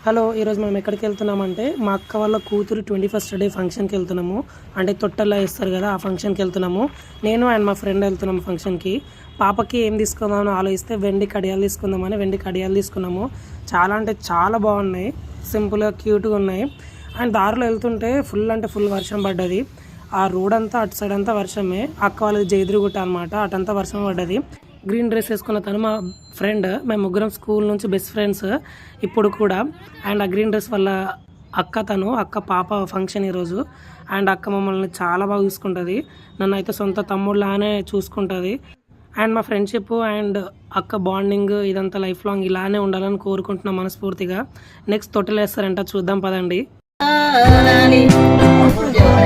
Hello, ఈరోజు మనం ఎక్కడికి వెళ్తున్నామంటే మా అక్క వాళ్ళ కూతురు 21st డే ఫంక్షన్కి వెళ్తున్నాము. అంటే తొట్టెల్లో వేస్తారు కదా, ఆ ఫంక్షన్కి వెళ్తున్నాము. నేను అండ్ మా ఫ్రెండ్ వెళ్తున్నాము ఫంక్షన్కి. పాపకి ఏం తీసుకుందామని ఆలోచిస్తే వెండి కడియాలు తీసుకుందామని వెండి కడియాలు తీసుకున్నాము. చాలా అంటే చాలా బాగున్నాయి, సింపుల్గా క్యూట్గా ఉన్నాయి. అండ్ దారిలో వెళ్తుంటే ఫుల్ అంటే ఫుల్ వర్షం పడ్డది. ఆ రోడ్ అంతా అటు సైడ్ అంతా వర్షమే. అక్క వాళ్ళది జైద్రిగుట్ట అనమాట, అటంతా వర్షం పడ్డది. గ్రీన్ డ్రెస్ వేసుకున్న తను మా ఫ్రెండ్. మేము ముగ్గురం స్కూల్ నుంచి బెస్ట్ ఫ్రెండ్స్ ఇప్పుడు కూడా. అండ్ ఆ గ్రీన్ డ్రెస్ వల్ల అక్క పాప ఫంక్షన్ ఈరోజు. అండ్ అక్క మమ్మల్ని చాలా బాగా చూసుకుంటుంది, నన్ను అయితే సొంత తమ్ముళ్ళలానే చూసుకుంటుంది. అండ్ మా ఫ్రెండ్షిప్ అండ్ అక్క బాండింగ్ ఇదంతా లైఫ్ లాంగ్ ఇలానే ఉండాలని కోరుకుంటున్నాం మనస్ఫూర్తిగా. నెక్స్ట్ తొట్టెలు వేస్తారంట, చూద్దాం పదండి. Jai